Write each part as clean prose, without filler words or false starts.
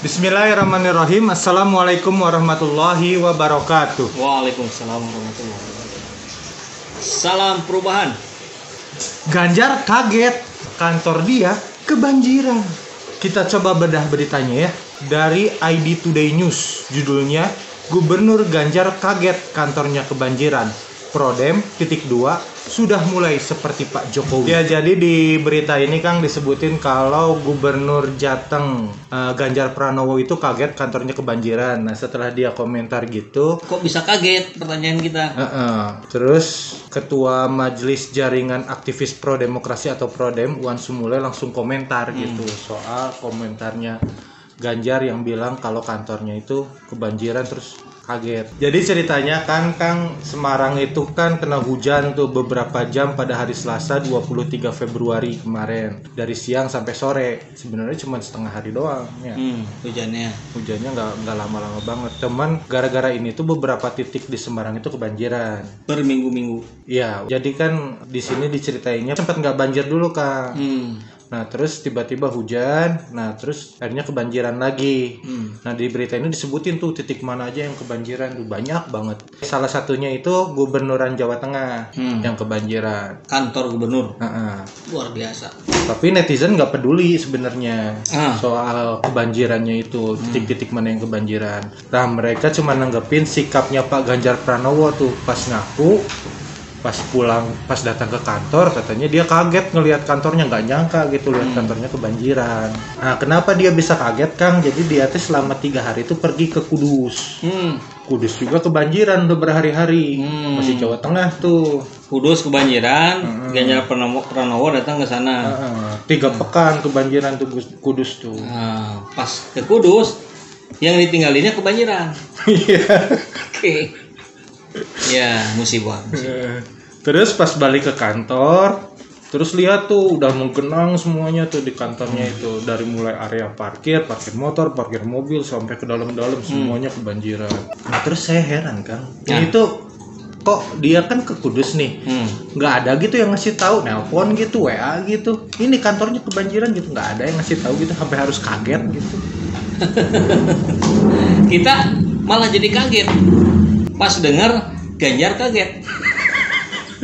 Bismillahirrahmanirrahim. Assalamualaikum warahmatullahi wabarakatuh. Waalaikumsalam warahmatullahi wabarakatuh. Salam perubahan. Ganjar kaget, kantor dia kebanjiran. Kita coba bedah beritanya ya. Dari ID Today News, judulnya Gubernur Ganjar kaget kantornya kebanjiran. Prodem (2) sudah mulai seperti Pak Jokowi. Ya, jadi di berita ini Kang disebutin kalau Gubernur Jateng Ganjar Pranowo itu kaget kantornya kebanjiran. Nah, setelah dia komentar gitu, kok bisa kaget? Pertanyaan kita. Terus Ketua Majelis Jaringan Aktivis Pro Demokrasi atau Prodem, Wan Sumule langsung komentar gitu soal komentarnya Ganjar yang bilang kalau kantornya itu kebanjiran terus kaget. Jadi ceritanya kan Kang, Semarang itu kan kena hujan tuh beberapa jam pada hari Selasa 23 Februari kemarin. Dari siang sampai sore. Sebenarnya cuma setengah hari doang ya. Hujannya nggak lama-lama banget. Teman gara-gara ini tuh beberapa titik di Semarang itu kebanjiran. Berminggu-minggu. Iya, jadi kan di sini diceritainnya sempat nggak banjir dulu Kang. Nah, terus tiba-tiba hujan, nah terus akhirnya kebanjiran lagi. Nah, di berita ini disebutin tuh titik mana aja yang kebanjiran tuh, banyak banget. Salah satunya itu Gubernuran Jawa Tengah yang kebanjiran. Kantor gubernur. Luar biasa. Tapi netizen nggak peduli sebenarnya soal kebanjirannya itu, titik-titik mana yang kebanjiran. Nah, mereka cuma nanggepin sikapnya Pak Ganjar Pranowo tuh pas ngaku. Pas datang ke kantor katanya dia kaget ngelihat kantornya, nggak nyangka gitu lihat kantornya kebanjiran. Nah, kenapa dia bisa kaget Kang? Jadi dia tuh selama 3 hari itu pergi ke Kudus. Kudus juga kebanjiran udah berhari-hari. Masih Jawa Tengah tuh. Kudus kebanjiran, Ganjar Pranowo datang ke sana. 3 pekan kebanjiran tuh Kudus tuh. Pas ke Kudus, yang ditinggalinnya kebanjiran. Oke. Ya, musibah. Terus pas balik ke kantor, terus lihat tuh udah menggenang semuanya tuh di kantornya itu, dari mulai area parkir motor, parkir mobil sampai ke dalam-dalam semuanya kebanjiran. Nah, terus saya heran Kang, ini tuh kok dia kan ke Kudus nih, nggak ada gitu yang ngasih tahu, nelpon gitu, WA gitu, ini kantornya kebanjiran gitu, nggak ada yang ngasih tahu gitu, sampai harus kaget gitu. Kita malah jadi kaget pas dengar Ganjar kaget.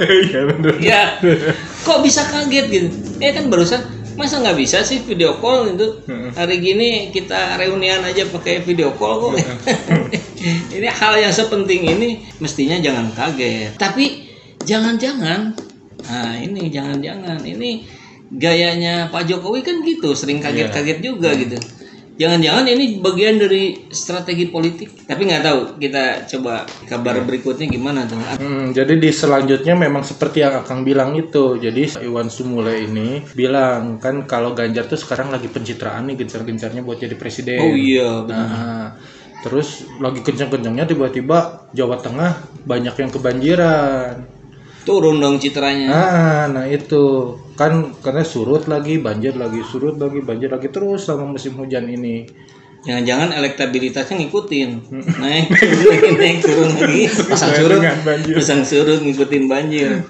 Iya benar. Ya, kok bisa kaget gitu? Kan barusan masa nggak bisa sih video call itu? Hari gini kita reunian aja pakai video call kok. Ini hal yang sepenting ini mestinya jangan kaget. Tapi jangan-jangan, ini gayanya Pak Jokowi kan gitu, sering kaget-kaget juga gitu. Jangan-jangan ini bagian dari strategi politik, tapi nggak tahu. Kita coba kabar berikutnya gimana tuh. Jadi di selanjutnya memang seperti yang Akang bilang itu. Jadi Iwan Sumule ini bilang kan kalau Ganjar tuh sekarang lagi pencitraan nih, gencar-gencarnya buat jadi presiden. Oh iya benar. Terus lagi kencang-kencangnya tiba-tiba Jawa Tengah banyak yang kebanjiran. Turun dong citranya. Nah itu kan karena surut lagi, banjir lagi, surut lagi, banjir lagi terus sama musim hujan ini. Jangan-jangan elektabilitasnya ngikutin, naik turun lagi, pasang surut ngikutin banjir.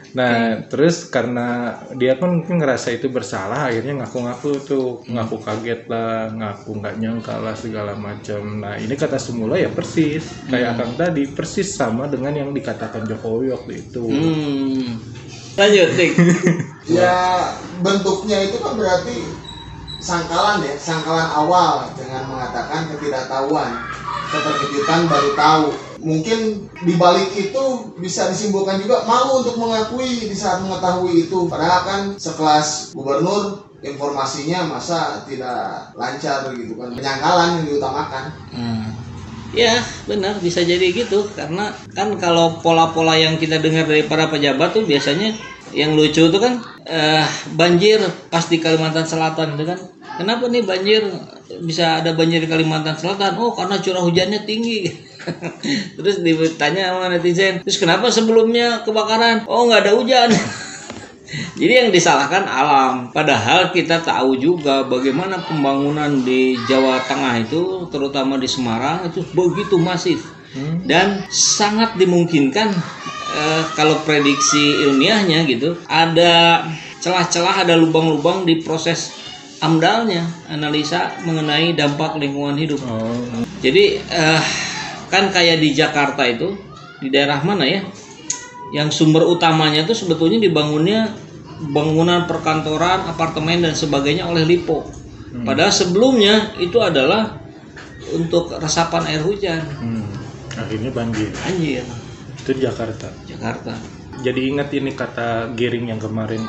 Nah, terus karena dia kan mungkin ngerasa itu bersalah, akhirnya ngaku kaget lah, ngaku nggak nyangka lah segala macam. Nah, ini kata semula ya persis kayak Akang tadi, persis sama dengan yang dikatakan Jokowi waktu itu. Lanjut, Dik. Ya, bentuknya itu kan berarti sangkalan awal dengan mengatakan ketidaktahuan, keterkejutan baru tahu. Mungkin di balik itu bisa disimpulkan juga malu untuk mengakui di saat mengetahui itu. Padahal kan sekelas gubernur informasinya masa tidak lancar gitu kan. Penyangkalan yang diutamakan. Ya benar, bisa jadi gitu. Karena kan kalau pola-pola yang kita dengar dari para pejabat tuh biasanya yang lucu tuh kan banjir pas di Kalimantan Selatan itu kan. Kenapa nih bisa ada banjir di Kalimantan Selatan? Oh, karena curah hujannya tinggi. Terus ditanya sama netizen, terus kenapa sebelumnya kebakaran? Oh, nggak ada hujan. Jadi yang disalahkan alam. Padahal kita tahu juga bagaimana pembangunan di Jawa Tengah itu, terutama di Semarang itu begitu masif. Dan sangat dimungkinkan kalau prediksi ilmiahnya gitu, ada celah-celah, ada lubang-lubang di proses AMDAL-nya, analisa mengenai dampak lingkungan hidup. Jadi kan kayak di Jakarta itu, di daerah mana ya, yang sumber utamanya itu sebetulnya dibangunnya bangunan perkantoran, apartemen dan sebagainya oleh LIPO. Padahal sebelumnya itu adalah untuk resapan air hujan. Akhirnya banjir. Banjir. Itu Jakarta. Jadi ingat ini kata Giring yang kemarin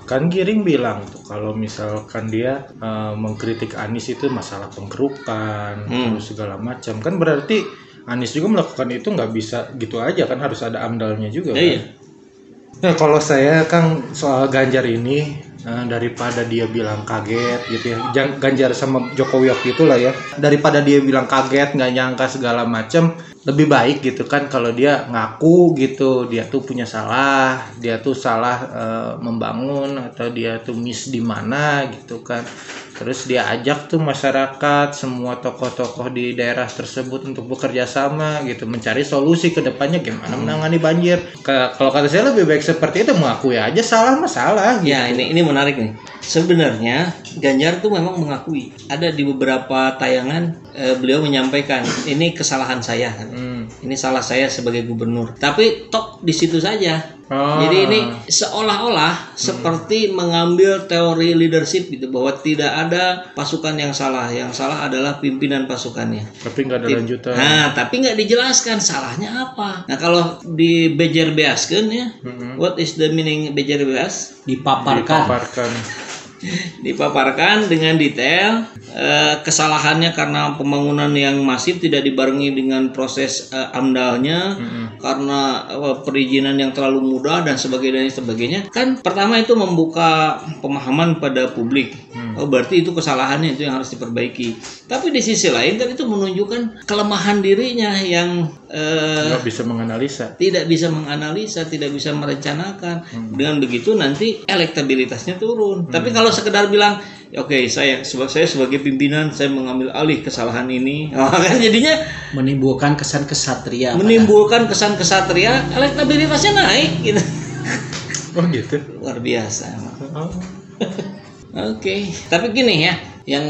kan Giring bilang tuh kalau misalkan dia mengkritik Anies itu masalah pengkerukan terus segala macam, kan berarti Anies juga melakukan itu nggak bisa gitu aja kan, harus ada AMDAL-nya juga kan? Iya. Nah kalau saya Kang soal Ganjar ini daripada dia bilang kaget gitu ya, Ganjar sama Jokowi waktu itulah ya, daripada dia bilang kaget nggak nyangka segala macam, lebih baik gitu kan kalau dia ngaku gitu dia tuh punya salah, dia tuh salah membangun atau dia tuh miss di mana gitu kan. Terus dia ajak tuh masyarakat, semua tokoh-tokoh di daerah tersebut untuk bekerja sama gitu, mencari solusi ke depannya gimana menangani banjir. Kalau kata saya lebih baik seperti itu, mengakui aja salah masalah gitu. Ya, ini menarik nih. Sebenarnya Ganjar tuh memang mengakui. Ada di beberapa tayangan beliau menyampaikan ini kesalahan saya kan. Ini salah saya sebagai gubernur. Tapi top di situ saja. Jadi ini seolah-olah seperti mengambil teori leadership gitu, bahwa tidak ada pasukan yang salah adalah pimpinan pasukannya. Tapi nggak ada lanjutan. Nah, tapi nggak dijelaskan salahnya apa. Nah, kalau di bejer beaskeun ya, what is the meaning bejer beas? Dipaparkan dengan detail kesalahannya karena pembangunan yang masif tidak dibarengi dengan proses AMDAL-nya, karena perizinan yang terlalu mudah dan sebagainya. Kan pertama itu membuka pemahaman pada publik. Oh, berarti itu kesalahannya, itu yang harus diperbaiki. Tapi di sisi lain kan itu menunjukkan kelemahan dirinya yang tidak bisa menganalisa, tidak bisa merencanakan. Dengan begitu nanti elektabilitasnya turun. Tapi kalau sekedar bilang, oke, saya sebagai pimpinan saya mengambil alih kesalahan ini, kan jadinya menimbulkan kesan kesatria. Elektabilitasnya naik gitu. Oh gitu. Luar biasa. Oke. Tapi gini ya, yang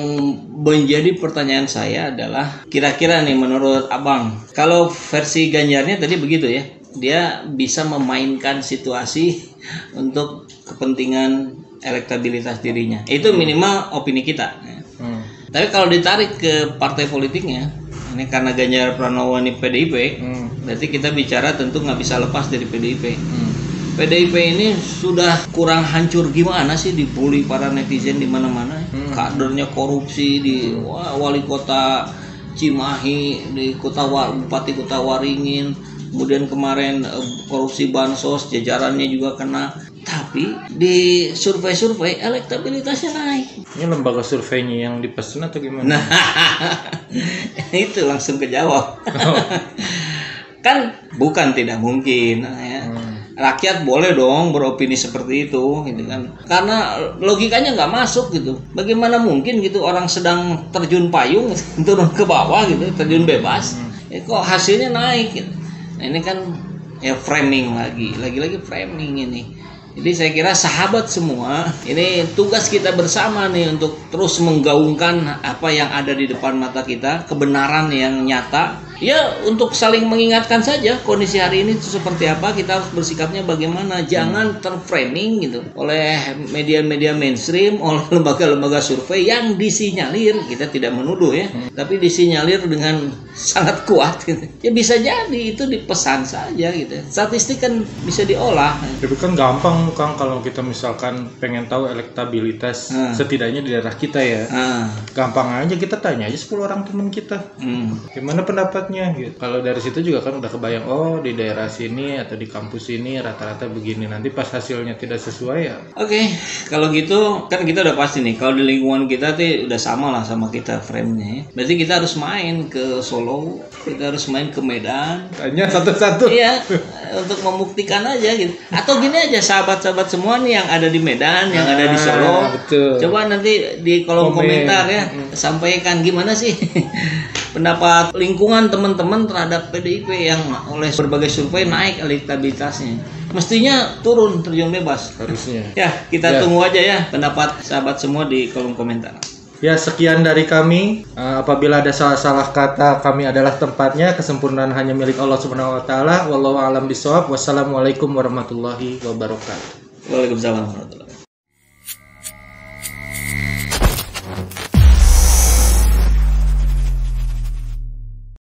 menjadi pertanyaan saya adalah kira-kira nih menurut Abang, kalau versi Ganjarnya tadi begitu ya, dia bisa memainkan situasi untuk kepentingan elektabilitas dirinya. Itu minimal opini kita. Tapi kalau ditarik ke partai politiknya, ini karena Ganjar Pranowo ini PDIP, berarti kita bicara tentu nggak bisa lepas dari PDIP. PDIP ini sudah kurang hancur gimana sih, dibully para netizen di mana-mana. Kadernya korupsi di wali kota Cimahi, di Bupati Kota Waringin, kemudian kemarin korupsi bansos, jajarannya juga kena. Tapi di survei elektabilitasnya naik. Ini lembaga surveinya yang dipesan atau gimana? Nah, itu langsung kejawab. Kan bukan tidak mungkin ya. Rakyat boleh dong beropini seperti itu gitu kan, karena logikanya nggak masuk gitu. Bagaimana mungkin gitu orang sedang terjun payung turun ke bawah gitu, terjun bebas, kok hasilnya naik gitu. Nah, ini kan ya framing lagi framing ini. Jadi saya kira sahabat semua, ini tugas kita bersama nih untuk terus menggaungkan apa yang ada di depan mata kita, kebenaran yang nyata. Ya, untuk saling mengingatkan saja kondisi hari ini itu seperti apa, kita harus bersikapnya bagaimana. Jangan terframing gitu oleh media-media mainstream, oleh lembaga-lembaga survei yang disinyalir, kita tidak menuduh ya, tapi disinyalir dengan sangat kuat gitu. Ya bisa jadi itu dipesan saja gitu. Statistik kan bisa diolah. Tapi kan gampang Kang, kalau kita misalkan pengen tahu elektabilitas setidaknya di daerah kita ya. Gampang aja, kita tanya aja 10 orang teman kita. Gimana pendapatnya? Gitu. Kalau dari situ juga kan udah kebayang, oh di daerah sini atau di kampus ini rata-rata begini. Nanti pas hasilnya tidak sesuai ya. Oke, kalau gitu kan kita udah pasti nih, kalau di lingkungan kita tuh udah sama lah sama kita frame-nya. Berarti kita harus main ke Solo, kita harus main ke Medan. Tanya satu-satu. Iya, untuk membuktikan aja gitu. Atau gini aja, sahabat-sahabat semua nih yang ada di Medan, yang ada di Solo. Betul. Coba nanti di kolom komentar ya, sampaikan gimana sih pendapat lingkungan teman-teman terhadap PDIP yang oleh berbagai survei naik elektabilitasnya. Mestinya turun, terjun bebas. Harusnya. Ya, kita tunggu aja ya pendapat sahabat semua di kolom komentar. Ya, sekian dari kami. Apabila ada salah-salah kata, kami adalah tempatnya. Kesempurnaan hanya milik Allah Subhanahu wa taala. Wallahu a'lam bishawab. Wassalamualaikum warahmatullahi wabarakatuh. Waalaikumsalam warahmatullahi wabarakatuh.